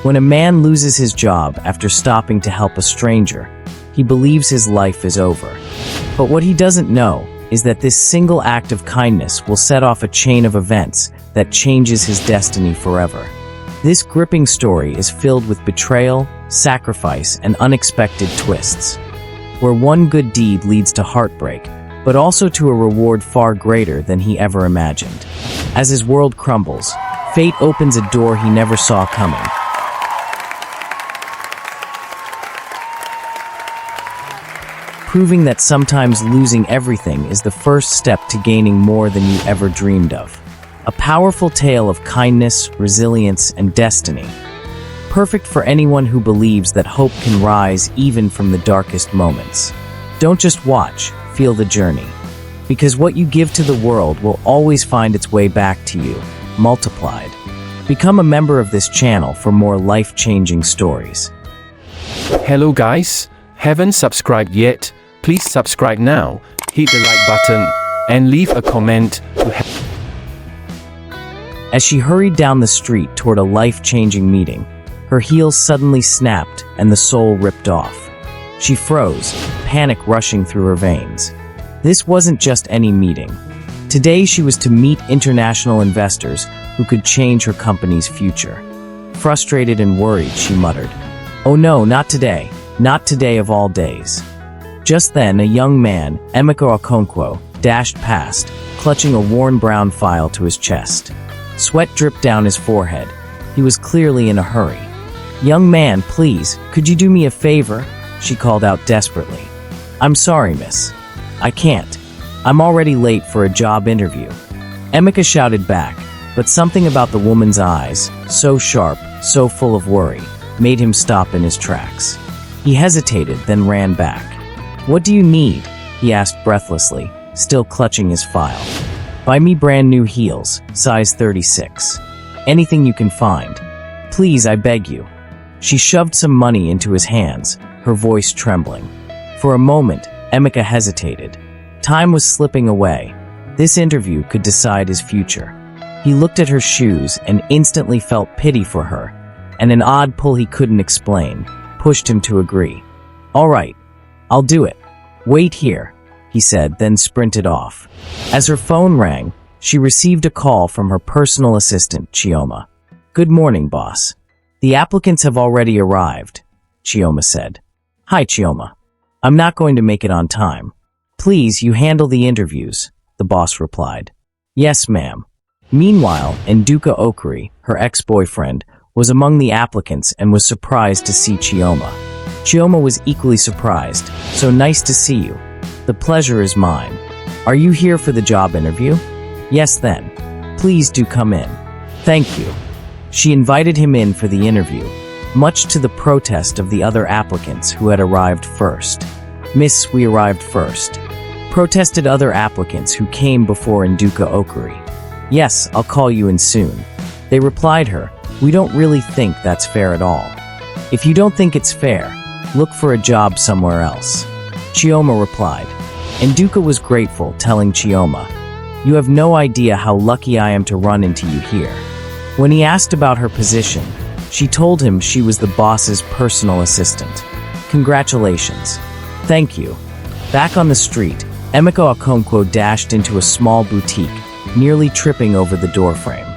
When a man loses his job after stopping to help a stranger, he believes his life is over. But what he doesn't know is that this single act of kindness will set off a chain of events that changes his destiny forever. This gripping story is filled with betrayal, sacrifice, and unexpected twists, where one good deed leads to heartbreak, but also to a reward far greater than he ever imagined. As his world crumbles, fate opens a door he never saw coming. Proving that sometimes losing everything is the first step to gaining more than you ever dreamed of. A powerful tale of kindness, resilience, and destiny. Perfect for anyone who believes that hope can rise even from the darkest moments. Don't just watch, feel the journey. Because what you give to the world will always find its way back to you, multiplied. Become a member of this channel for more life-changing stories. Hello guys, haven't subscribed yet? Please subscribe now, hit the like button, and leave a comment to help. As she hurried down the street toward a life-changing meeting, her heels suddenly snapped and the sole ripped off. She froze, panic rushing through her veins. This wasn't just any meeting. Today she was to meet international investors who could change her company's future. Frustrated and worried, she muttered, "Oh no, not today. Not today of all days." Just then, a young man, Emeka Okonkwo, dashed past, clutching a worn brown file to his chest. Sweat dripped down his forehead. He was clearly in a hurry. "Young man, please, could you do me a favor?" she called out desperately. "I'm sorry, miss. I can't. I'm already late for a job interview." Emeka shouted back, but something about the woman's eyes, so sharp, so full of worry, made him stop in his tracks. He hesitated, then ran back. "What do you need?" he asked breathlessly, still clutching his file. "Buy me brand new heels, size 36. Anything you can find. Please, I beg you." She shoved some money into his hands, her voice trembling. For a moment, Emeka hesitated. Time was slipping away. This interview could decide his future. He looked at her shoes and instantly felt pity for her, and an odd pull he couldn't explain pushed him to agree. "All right, I'll do it. Wait here," he said, then sprinted off. As her phone rang, she received a call from her personal assistant, Chioma. "Good morning, boss. The applicants have already arrived," Chioma said. "Hi, Chioma. I'm not going to make it on time. Please, you handle the interviews," the boss replied. "Yes, ma'am." Meanwhile, Nduka Okiri, her ex-boyfriend, was among the applicants and was surprised to see Chioma. Chioma was equally surprised. "So nice to see you. The pleasure is mine. Are you here for the job interview?" "Yes, then. Please do come in." "Thank you." She invited him in for the interview, much to the protest of the other applicants who had arrived first. "Miss, we arrived first," protested other applicants who came before Nduka Okiri. "Yes, I'll call you in soon." They replied her, "We don't really think that's fair at all. If you don't think it's fair, look for a job somewhere else." Chioma replied. Nduka was grateful, telling Chioma, "You have no idea how lucky I am to run into you here." When he asked about her position, she told him she was the boss's personal assistant. "Congratulations." "Thank you." Back on the street, Emeka Okonkwo dashed into a small boutique, nearly tripping over the doorframe.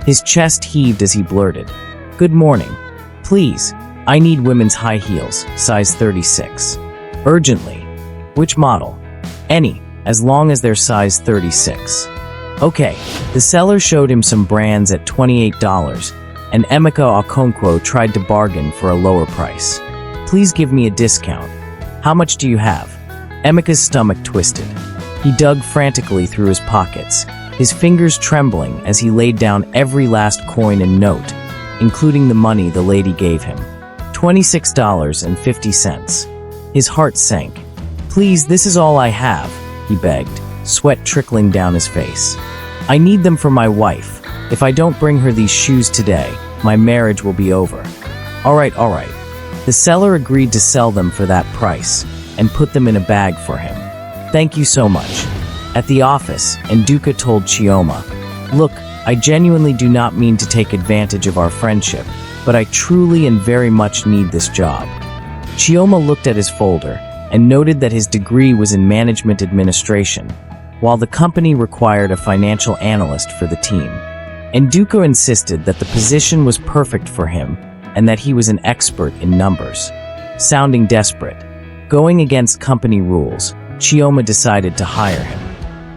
His chest heaved as he blurted, "Good morning. Please, I need women's high heels, size 36. Urgently." "Which model?" "Any, as long as they're size 36. "Okay." The seller showed him some brands at $28, and Emeka Okonkwo tried to bargain for a lower price. "Please give me a discount. How much do you have?" Emeka's stomach twisted. He dug frantically through his pockets, his fingers trembling as he laid down every last coin and note, including the money the lady gave him. $26.50. His heart sank. "Please, this is all I have," he begged, sweat trickling down his face. "I need them for my wife. If I don't bring her these shoes today, my marriage will be over." All right. The seller agreed to sell them for that price and put them in a bag for him. "Thank you so much." At the office, Nduka told Chioma, "Look, I genuinely do not mean to take advantage of our friendship, but I truly and very much need this job." Chioma looked at his folder and noted that his degree was in management administration, while the company required a financial analyst for the team. Nduka insisted that the position was perfect for him and that he was an expert in numbers. Sounding desperate, going against company rules, Chioma decided to hire him.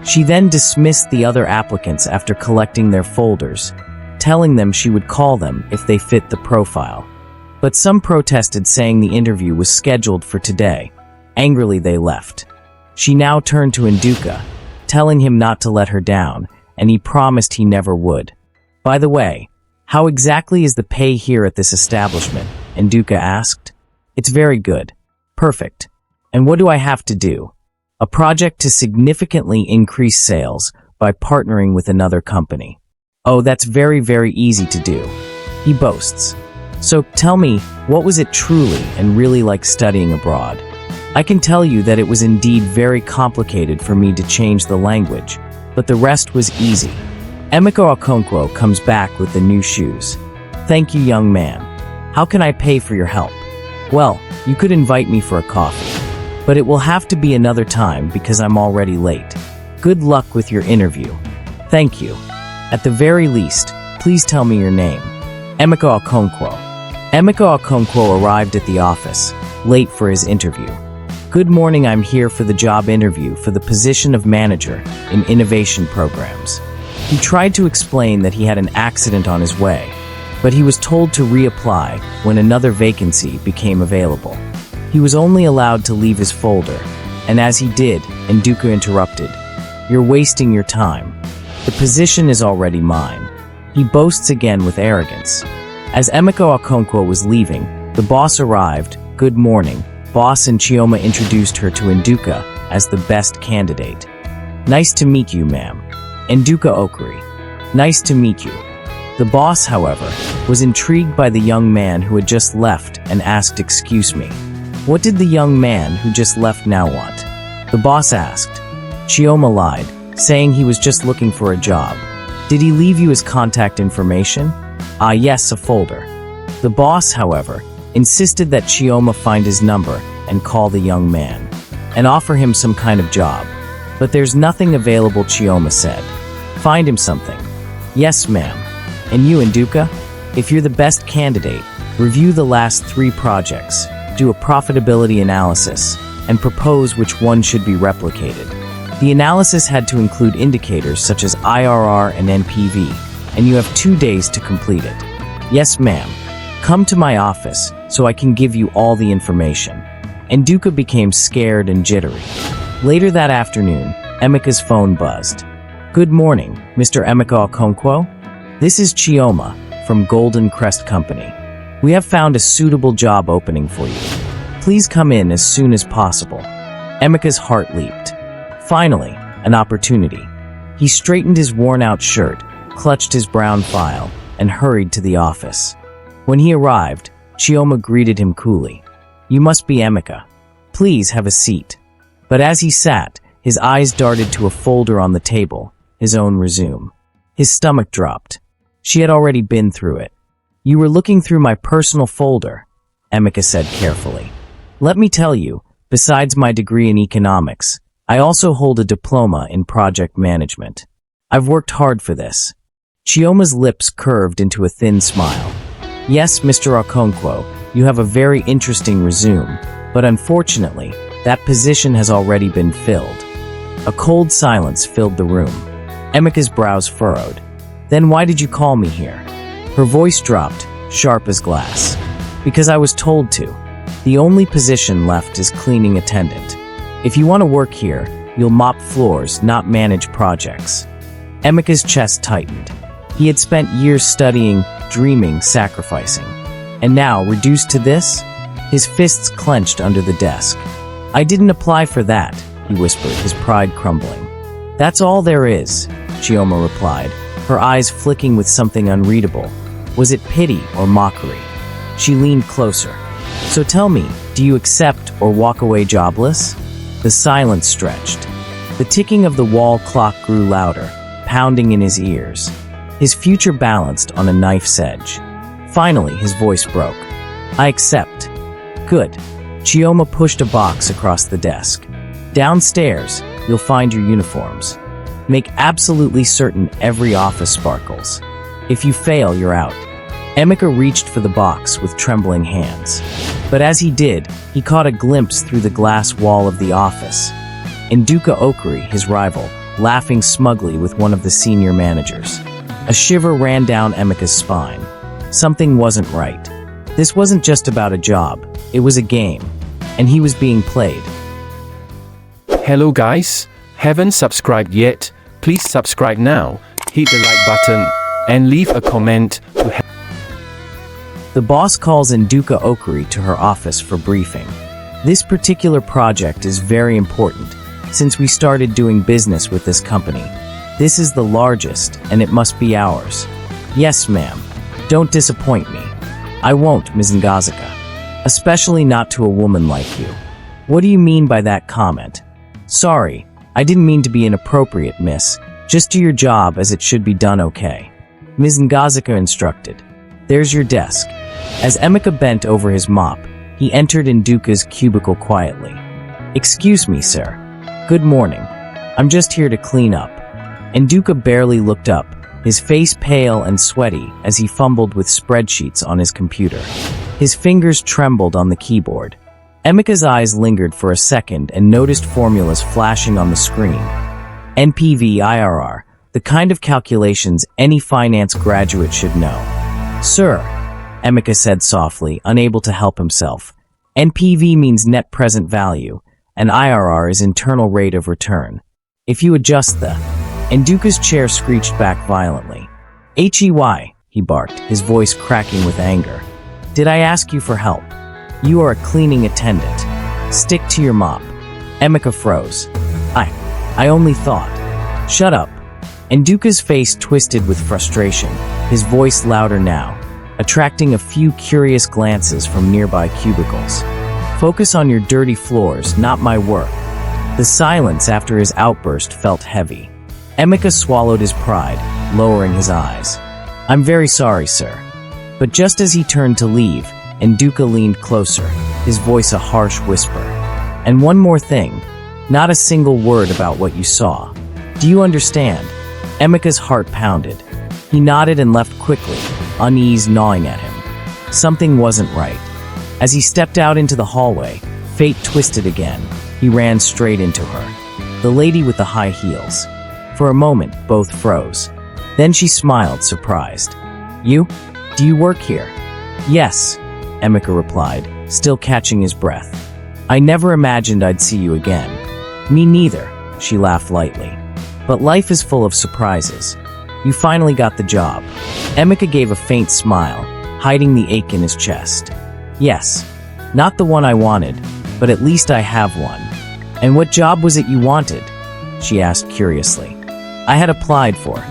She then dismissed the other applicants after collecting their folders, telling them she would call them if they fit the profile. But some protested, saying the interview was scheduled for today. Angrily, they left. She now turned to Nduka, telling him not to let her down, and he promised he never would. "By the way, how exactly is the pay here at this establishment?" Nduka asked. "It's very good. Perfect. And what do I have to do?" "A project to significantly increase sales by partnering with another company." "Oh, that's very, very easy to do," he boasts. "So tell me, what was it truly and really like studying abroad?" "I can tell you that it was indeed very complicated for me to change the language, but the rest was easy." Emeka Okonkwo comes back with the new shoes. "Thank you, young man. How can I pay for your help?" "Well, you could invite me for a coffee, but it will have to be another time because I'm already late. Good luck with your interview." "Thank you. At the very least, please tell me your name." "Emeka Okonkwo." Emeka Okonkwo arrived at the office, late for his interview. "Good morning, I'm here for the job interview for the position of manager in innovation programs." He tried to explain that he had an accident on his way, but he was told to reapply when another vacancy became available. He was only allowed to leave his folder, and as he did, Nduka interrupted. "You're wasting your time. The position is already mine." He boasts again with arrogance. As Emeka Okonkwo was leaving, the boss arrived. "Good morning, boss," and Chioma introduced her to Nduka as the best candidate. "Nice to meet you, ma'am." Nduka Okuri. "Nice to meet you." The boss, however, was intrigued by the young man who had just left and asked, "Excuse me, what did the young man who just left now want?" The boss asked. Chioma lied, saying he was just looking for a job. "Did he leave you his contact information?" "Ah, yes, a folder." The boss, however, insisted that Chioma find his number and call the young man, and offer him some kind of job. "But there's nothing available," Chioma said. "Find him something." "Yes, ma'am." "And you, Nduka? If you're the best candidate, review the last 3 projects, do a profitability analysis, and propose which one should be replicated." The analysis had to include indicators such as IRR and NPV, and you have 2 days to complete it. "Yes, ma'am. Come to my office so I can give you all the information." Nduka became scared and jittery. Later that afternoon, Emeka's phone buzzed. "Good morning, Mr. Emeka Okonkwo. This is Chioma from Golden Crest Company. We have found a suitable job opening for you. Please come in as soon as possible." Emeka's heart leaped. Finally, an opportunity. He straightened his worn-out shirt, clutched his brown file, and hurried to the office. When he arrived, Chioma greeted him coolly. "You must be Emeka. Please have a seat." But as he sat, his eyes darted to a folder on the table, his own resume. His stomach dropped. She had already been through it. "You were looking through my personal folder," Emeka said carefully. "Let me tell you, besides my degree in economics, I also hold a diploma in project management. I've worked hard for this." Chioma's lips curved into a thin smile. "Yes, Mr. Okonkwo, you have a very interesting resume, but unfortunately, that position has already been filled." A cold silence filled the room. Emeka's brows furrowed. "Then why did you call me here?" Her voice dropped, sharp as glass. "Because I was told to. The only position left is cleaning attendant. If you want to work here, you'll mop floors, not manage projects." Emeka's chest tightened. He had spent years studying, dreaming, sacrificing. And now, reduced to this? His fists clenched under the desk. "I didn't apply for that," he whispered, his pride crumbling. "That's all there is," Chioma replied, her eyes flicking with something unreadable. Was it pity or mockery? She leaned closer. "So tell me, do you accept or walk away jobless?" The silence stretched. The ticking of the wall clock grew louder, pounding in his ears. His future balanced on a knife's edge. Finally, his voice broke. I accept. Good. Chioma pushed a box across the desk. Downstairs, you'll find your uniforms. Make absolutely certain every office sparkles. If you fail, you're out. Emeka reached for the box with trembling hands. But as he did, he caught a glimpse through the glass wall of the office. Nduka Okri, his rival, laughing smugly with one of the senior managers. A shiver ran down Emeka's spine. Something wasn't right. This wasn't just about a job, it was a game, and he was being played. Hello guys, haven't subscribed yet? Please subscribe now, hit the like button, and leave a comment to help. The boss calls Nduka Okri to her office for briefing. This particular project is very important, since we started doing business with this company. This is the largest, and it must be ours. Yes, ma'am. Don't disappoint me. I won't, Ms. Ngazaka. Especially not to a woman like you. What do you mean by that comment? Sorry, I didn't mean to be inappropriate, miss. Just do your job as it should be done, okay? Ms. Ngazaka instructed. There's your desk. As Emeka bent over his mop, he entered Nduka's cubicle quietly. Excuse me, sir. Good morning. I'm just here to clean up. Nduka barely looked up, his face pale and sweaty as he fumbled with spreadsheets on his computer. His fingers trembled on the keyboard. Emeka's eyes lingered for a second and noticed formulas flashing on the screen. NPV IRR, the kind of calculations any finance graduate should know. Sir, Emeka said softly, unable to help himself. NPV means net present value, and IRR is internal rate of return. If you adjust the... Nduka's chair screeched back violently. HEY, he barked, his voice cracking with anger. Did I ask you for help? You are a cleaning attendant. Stick to your mop. Emeka froze. I only thought. Shut up. Nduka's face twisted with frustration, his voice louder now, attracting a few curious glances from nearby cubicles. Focus on your dirty floors, not my work. The silence after his outburst felt heavy. Emeka swallowed his pride, lowering his eyes. I'm very sorry, sir. But just as he turned to leave, Nduka leaned closer, his voice a harsh whisper. And one more thing, not a single word about what you saw. Do you understand? Emeka's heart pounded. He nodded and left quickly, unease gnawing at him. Something wasn't right. As he stepped out into the hallway, fate twisted again. He ran straight into her. The lady with the high heels. For a moment, both froze. Then she smiled, surprised. You? Do you work here? Yes, Emeka replied, still catching his breath. I never imagined I'd see you again. Me neither, she laughed lightly. But life is full of surprises. You finally got the job. Emeka gave a faint smile, hiding the ache in his chest. Yes, not the one I wanted, but at least I have one. And what job was it you wanted? She asked curiously. I had applied for.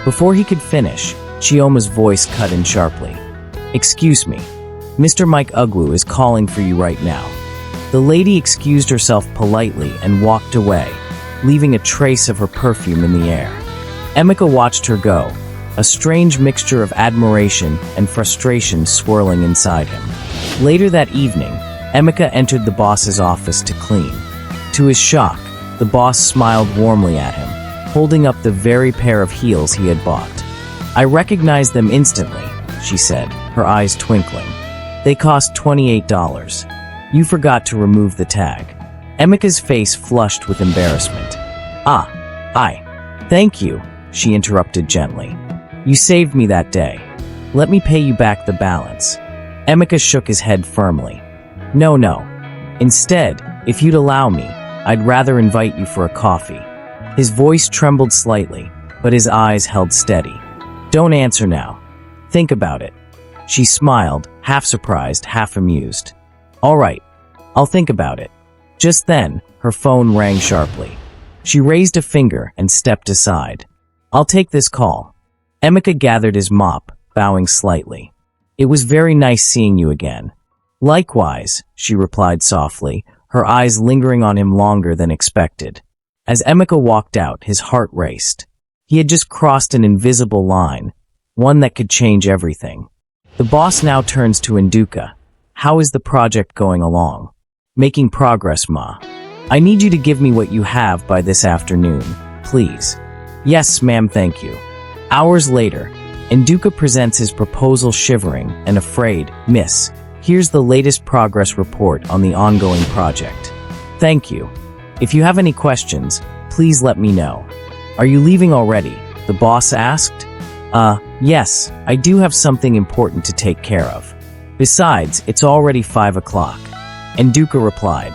Before he could finish, Chioma's voice cut in sharply. Excuse me. Mr. Mike Ugwu is calling for you right now. The lady excused herself politely and walked away, leaving a trace of her perfume in the air. Emeka watched her go, a strange mixture of admiration and frustration swirling inside him. Later that evening, Emeka entered the boss's office to clean. To his shock, the boss smiled warmly at him, holding up the very pair of heels he had bought. I recognized them instantly, she said, her eyes twinkling. They cost $28. You forgot to remove the tag. Emeka's face flushed with embarrassment. Thank you, she interrupted gently. You saved me that day. Let me pay you back the balance. Emeka shook his head firmly. No. Instead, if you'd allow me, I'd rather invite you for a coffee. His voice trembled slightly, but his eyes held steady. Don't answer now. Think about it. She smiled, half surprised, half amused. All right, I'll think about it. Just then, her phone rang sharply. She raised a finger and stepped aside. I'll take this call. Emeka gathered his mop, bowing slightly. It was very nice seeing you again. Likewise, she replied softly, her eyes lingering on him longer than expected. As Emeka walked out, his heart raced. He had just crossed an invisible line, one that could change everything. The boss now turns to Induka. How is the project going along? Making progress, Ma. I need you to give me what you have by this afternoon, please. Yes, ma'am, thank you. Hours later, Induka presents his proposal shivering and afraid. Miss, here's the latest progress report on the ongoing project. Thank you. If you have any questions, please let me know. Are you leaving already? The boss asked. Yes, I do have something important to take care of. Besides, it's already 5 o'clock. Induka replied.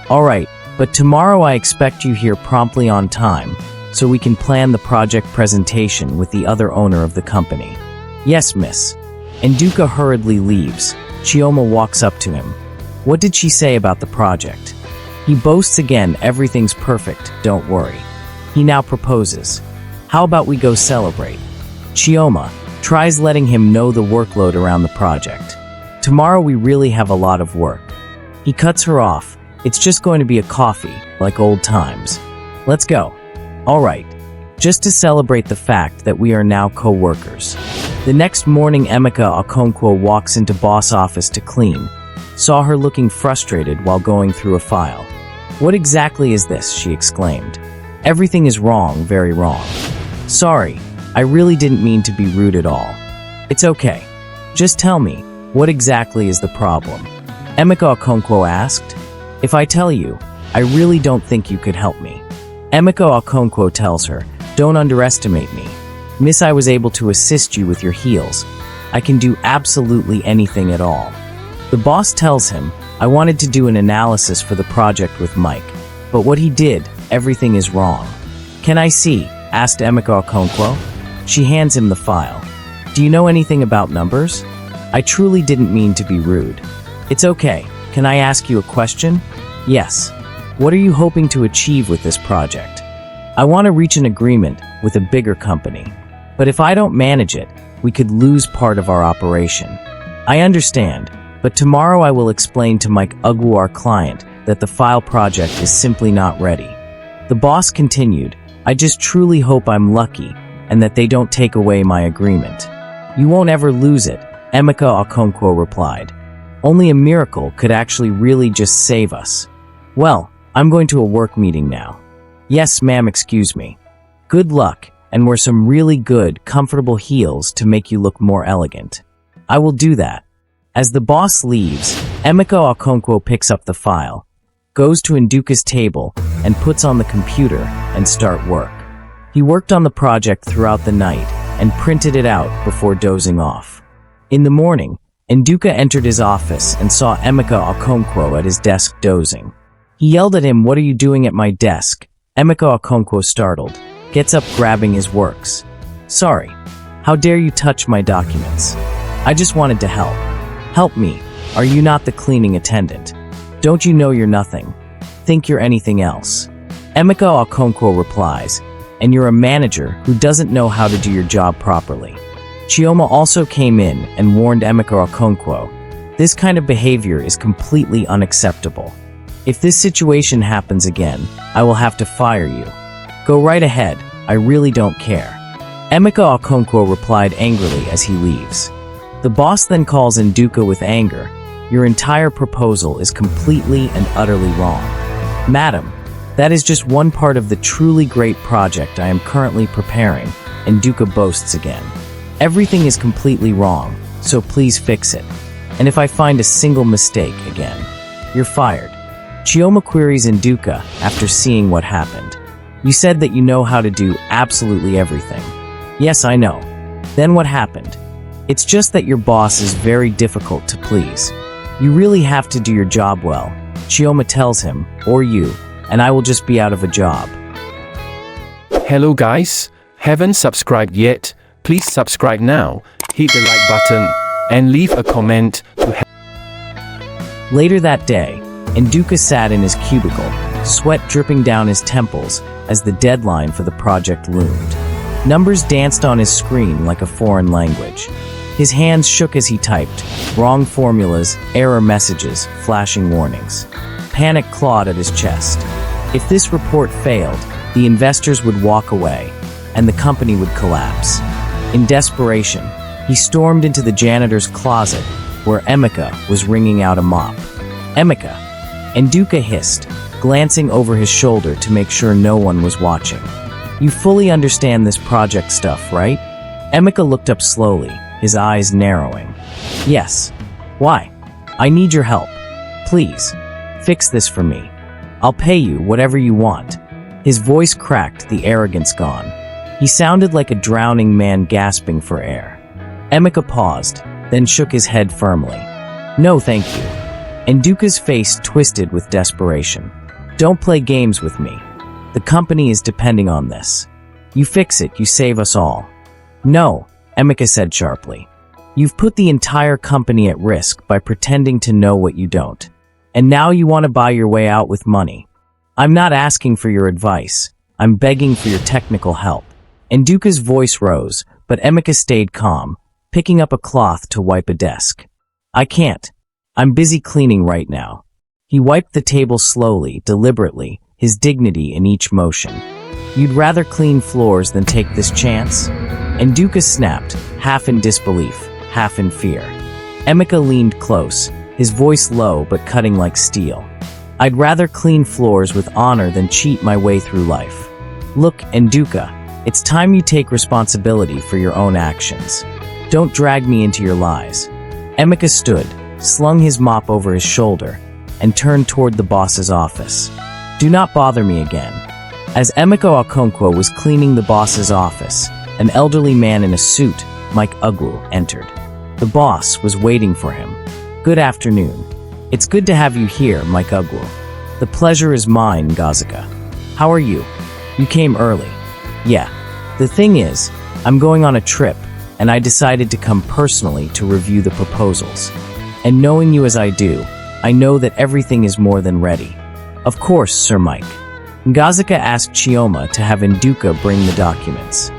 All right, but tomorrow I expect you here promptly on time, so we can plan the project presentation with the other owner of the company. Yes, miss. Induka hurriedly leaves. Chioma walks up to him. What did she say about the project? He boasts again, everything's perfect, don't worry. He now proposes. How about we go celebrate? Chioma tries letting him know the workload around the project. Tomorrow we really have a lot of work. He cuts her off. It's just going to be a coffee, like old times. Let's go. All right. Just to celebrate the fact that we are now co-workers. The next morning, Emeka Okonkwo walks into boss office to clean. Saw her looking frustrated while going through a file. What exactly is this? She exclaimed. Everything is wrong, very wrong. Sorry, I really didn't mean to be rude at all. It's okay. Just tell me, what exactly is the problem? Emeka Okonkwo asked. If I tell you, I really don't think you could help me. Emeka Okonkwo tells her, don't underestimate me. Miss, I was able to assist you with your heels. I can do absolutely anything at all. The boss tells him, I wanted to do an analysis for the project with Mike, but what he did, everything is wrong. Can I see? Asked Emeka Okonkwo. She hands him the file. Do you know anything about numbers? I truly didn't mean to be rude. It's okay. Can I ask you a question? Yes. What are you hoping to achieve with this project? I want to reach an agreement with a bigger company. But if I don't manage it, we could lose part of our operation. I understand, but tomorrow I will explain to Mike Ugwu, our client, that the file project is simply not ready. The boss continued, I just truly hope I'm lucky and that they don't take away my agreement. You won't ever lose it, Emeka Okonkwo replied. Only a miracle could actually really just save us. Well, I'm going to a work meeting now. Yes, ma'am, excuse me. Good luck, and wear some really good, comfortable heels to make you look more elegant. I will do that. As the boss leaves, Emeka Okonkwo picks up the file, goes to Induka's table, and puts on the computer and start work. He worked on the project throughout the night and printed it out before dozing off. In the morning, Induka entered his office and saw Emeka Okonkwo at his desk dozing. He yelled at him, What are you doing at my desk? Emeka Okonkwo, startled, gets up grabbing his works. Sorry. How dare you touch my documents? I just wanted to help. Help me. Are you not the cleaning attendant? Don't you know you're nothing? Think you're anything else? Emeka Okonkwo replies, and you're a manager who doesn't know how to do your job properly. Chioma also came in and warned Emeka Okonkwo, this kind of behavior is completely unacceptable. If this situation happens again, I will have to fire you. Go right ahead, I really don't care. Emeka Okonkwo replied angrily as he leaves. The boss then calls Induka with anger. Your entire proposal is completely and utterly wrong. Madam, that is just one part of the truly great project I am currently preparing, Induka boasts again. Everything is completely wrong, so please fix it. And if I find a single mistake again, you're fired. Chioma queries Induka after seeing what happened. You said that you know how to do absolutely everything. Yes, I know. Then what happened? It's just that your boss is very difficult to please. You really have to do your job well, Chioma tells him, or you, and I will just be out of a job. Hello guys, haven't subscribed yet? Please subscribe now, hit the like button, and leave a comment to help. Later that day, Induka sat in his cubicle, sweat dripping down his temples as the deadline for the project loomed. Numbers danced on his screen like a foreign language. His hands shook as he typed, wrong formulas, error messages, flashing warnings. Panic clawed at his chest. If this report failed, the investors would walk away, and the company would collapse. In desperation, He stormed into the janitor's closet, where Emeka was wringing out a mop. "Emeka," Nduka hissed, glancing over his shoulder to make sure no one was watching. "You fully understand this project stuff, right?" Emeka looked up slowly, his eyes narrowing. "Yes. Why?" "I need your help. Please. Fix this for me. I'll pay you whatever you want." His voice cracked, the arrogance gone. He sounded like a drowning man gasping for air. Emeka paused, then shook his head firmly. "No, thank you." Nduka's face twisted with desperation. "Don't play games with me. The company is depending on this. You fix it, you save us all." "No," Emeka said sharply. "You've put the entire company at risk by pretending to know what you don't. And now you want to buy your way out with money. I'm not asking for your advice. I'm begging for your technical help." Nduka's voice rose, but Emeka stayed calm, picking up a cloth to wipe a desk. "I can't. I'm busy cleaning right now." He wiped the table slowly, deliberately, his dignity in each motion. "You'd rather clean floors than take this chance?" Nduka snapped, half in disbelief, half in fear. Emeka leaned close, his voice low but cutting like steel. "I'd rather clean floors with honor than cheat my way through life. Look, Nduka, it's time you take responsibility for your own actions. Don't drag me into your lies." Emeka stood, slung his mop over his shoulder, and turned toward the boss's office. "Do not bother me again." As Emeka Okonkwo was cleaning the boss's office, an elderly man in a suit, Mike Ugwu, entered. The boss was waiting for him. "Good afternoon. It's good to have you here, Mike Ugwu." "The pleasure is mine, Ngazika. How are you? You came early." "Yeah. The thing is, I'm going on a trip, and I decided to come personally to review the proposals. And knowing you as I do, I know that everything is more than ready." "Of course, Sir Mike." Ngazika asked Chioma to have Nduka bring the documents.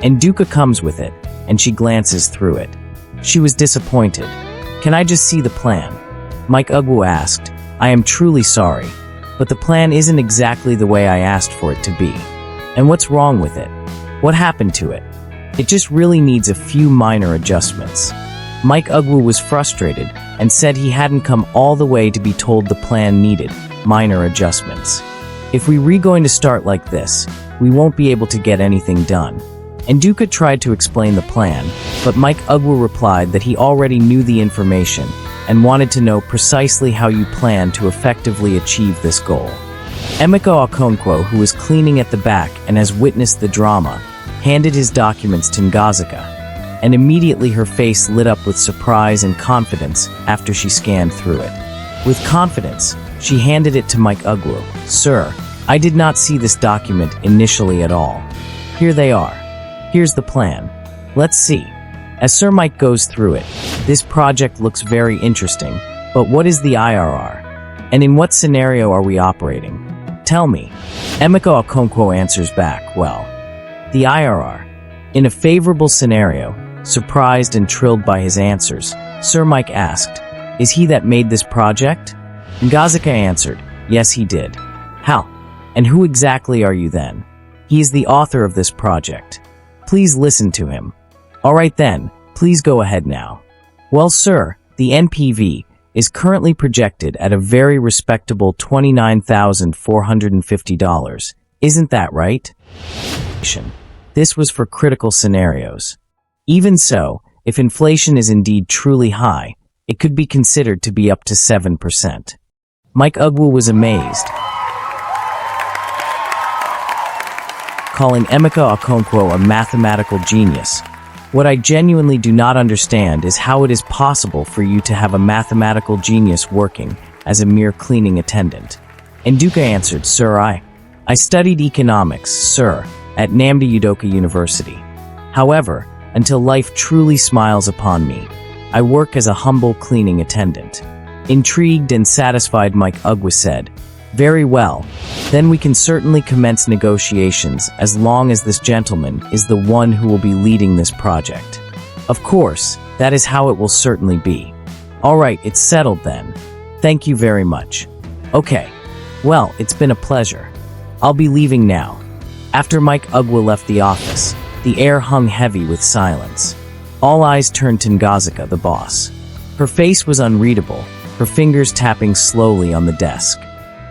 Nduka comes with it, and she glances through it. She was disappointed. "Can I just see the plan?" Mike Ugwu asked. "I am truly sorry, but the plan isn't exactly the way I asked for it to be." "And what's wrong with it? What happened to it?" "It just really needs a few minor adjustments." Mike Ugwu was frustrated and said he hadn't come all the way to be told the plan needed minor adjustments. "If we're going to start like this, we won't be able to get anything done." Nduka tried to explain the plan, but Mike Ugwu replied that he already knew the information and wanted to know precisely how you plan to effectively achieve this goal. Emeka Okonkwo, who was cleaning at the back and has witnessed the drama, handed his documents to Ngazika, and immediately her face lit up with surprise and confidence after she scanned through it. With confidence, she handed it to Mike Ugwu. "Sir, I did not see this document initially at all. Here they are. Here's the plan. Let's see." As Sir Mike goes through it, "This project looks very interesting, but what is the IRR? And in what scenario are we operating? Tell me." Emeka Okonkwo answers back, "Well, the IRR. In a favorable scenario," surprised and thrilled by his answers, Sir Mike asked, "Is he that made this project?" Ngazika answered, "Yes, he did." "How? And who exactly are you then?" "He is the author of this project. Please listen to him." "All right then, please go ahead now." "Well, sir, the NPV is currently projected at a very respectable $29,450. Isn't that right?" This was for critical scenarios. Even so, if inflation is indeed truly high, it could be considered to be up to 7%. Mike Ugwu was amazed, calling Emeka Okonkwo a mathematical genius. "What I genuinely do not understand is how it is possible for you to have a mathematical genius working as a mere cleaning attendant." Nduka answered, "Sir, I studied economics, sir, at Namdi Udoka University. However, until life truly smiles upon me, I work as a humble cleaning attendant." Intrigued and satisfied, Mike Ugwu said, "Very well, then we can certainly commence negotiations as long as this gentleman is the one who will be leading this project." "Of course, that is how it will certainly be." "All right, it's settled then. Thank you very much." "Okay. Well, it's been a pleasure. I'll be leaving now." After Mike Ugwu left the office, the air hung heavy with silence. All eyes turned to Ngazika, the boss. Her face was unreadable, her fingers tapping slowly on the desk.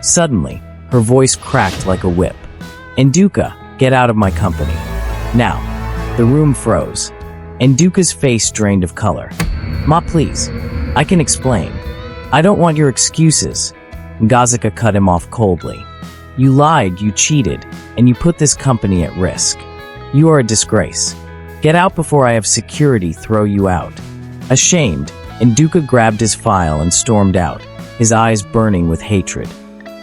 Suddenly, her voice cracked like a whip. "Nduka, get out of my company. Now." The room froze. Nduka's face drained of color. "Ma, please. I can explain. I don't want your excuses." Ngazika cut him off coldly. "You lied, you cheated, and you put this company at risk. You are a disgrace. Get out before I have security throw you out." Ashamed, Nduka grabbed his file and stormed out, his eyes burning with hatred.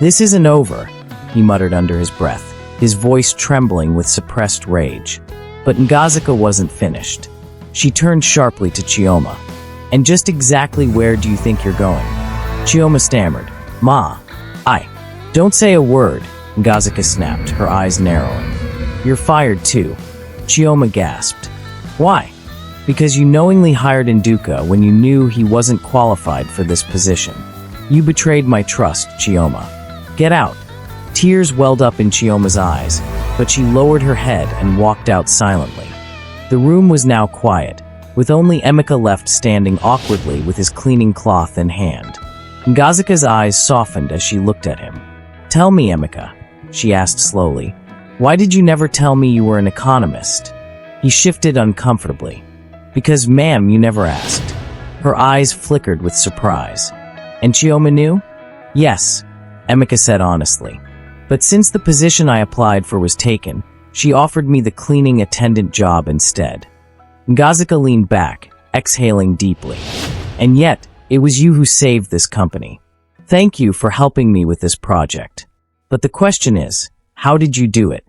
"This isn't over," he muttered under his breath, his voice trembling with suppressed rage. But Ngazika wasn't finished. She turned sharply to Chioma. "And just exactly where do you think you're going?" Chioma stammered. "Ma, Don't say a word," Ngazika snapped, her eyes narrowing. "You're fired too." Chioma gasped. "Why?" "Because you knowingly hired Nduka when you knew he wasn't qualified for this position. You betrayed my trust, Chioma. Get out." Tears welled up in Chioma's eyes, but she lowered her head and walked out silently. The room was now quiet, with only Emeka left standing awkwardly with his cleaning cloth in hand. Ngazika's eyes softened as she looked at him. "Tell me, Emeka," she asked slowly, "why did you never tell me you were an economist?" He shifted uncomfortably. "Because, ma'am, you never asked." Her eyes flickered with surprise. "And Chioma knew?" "Yes," Emeka said honestly. "But since the position I applied for was taken, she offered me the cleaning attendant job instead." Ngazika leaned back, exhaling deeply. "And yet, it was you who saved this company. Thank you for helping me with this project. But the question is, how did you do it?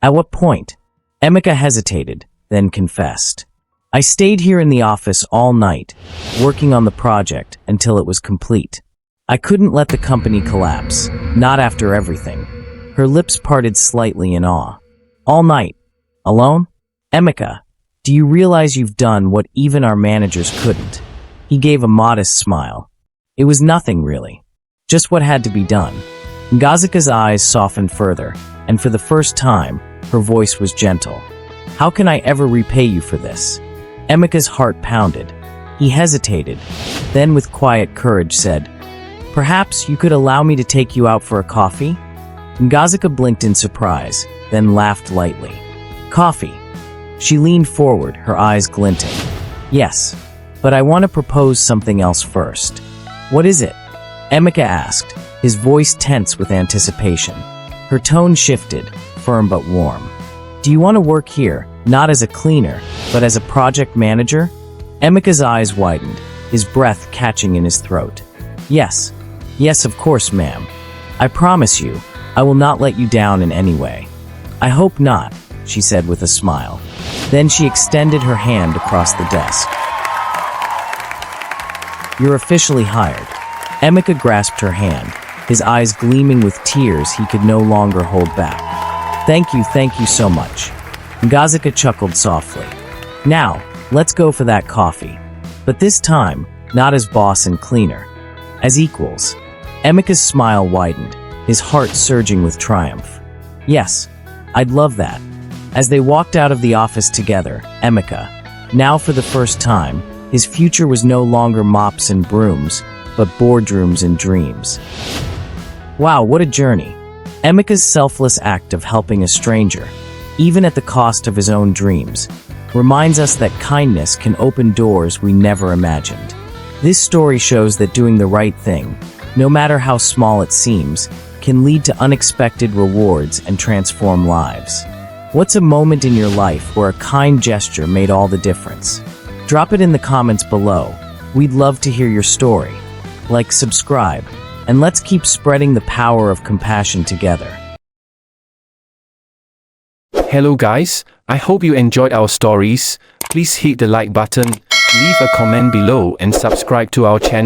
At what point?" Emeka hesitated, then confessed. "I stayed here in the office all night, working on the project until it was complete. I couldn't let the company collapse, not after everything." Her lips parted slightly in awe. "All night? Alone? Emeka, do you realize you've done what even our managers couldn't?" He gave a modest smile. "It was nothing, really. Just what had to be done." Ngazika's eyes softened further, and for the first time, her voice was gentle. "How can I ever repay you for this?" Emeka's heart pounded. He hesitated, then with quiet courage said, "Perhaps you could allow me to take you out for a coffee?" Ngazika blinked in surprise, then laughed lightly. "Coffee?" She leaned forward, her eyes glinting. "Yes, but I want to propose something else first." "What is it?" Emeka asked, his voice tense with anticipation. Her tone shifted, firm but warm. "Do you want to work here, not as a cleaner, but as a project manager?" Emeka's eyes widened, his breath catching in his throat. "Yes. Yes, of course, ma'am. I promise you, I will not let you down in any way." "I hope not," she said with a smile. Then she extended her hand across the desk. "You're officially hired." Emeka grasped her hand, his eyes gleaming with tears he could no longer hold back. Thank you so much." Ngazika chuckled softly. "Now, let's go for that coffee. But this time, not as boss and cleaner. As equals." Emeka's smile widened, his heart surging with triumph. "Yes, I'd love that." As they walked out of the office together, Emeka, now for the first time, his future was no longer mops and brooms, but boardrooms and dreams. Wow, what a journey. Emeka's selfless act of helping a stranger, even at the cost of his own dreams, reminds us that kindness can open doors we never imagined. This story shows that doing the right thing, no matter how small it seems, can lead to unexpected rewards and transform lives. What's a moment in your life where a kind gesture made all the difference? Drop it in the comments below. We'd love to hear your story. Like, subscribe, and let's keep spreading the power of compassion together. Hello guys, I hope you enjoyed our stories. Please hit the like button, leave a comment below and subscribe to our channel.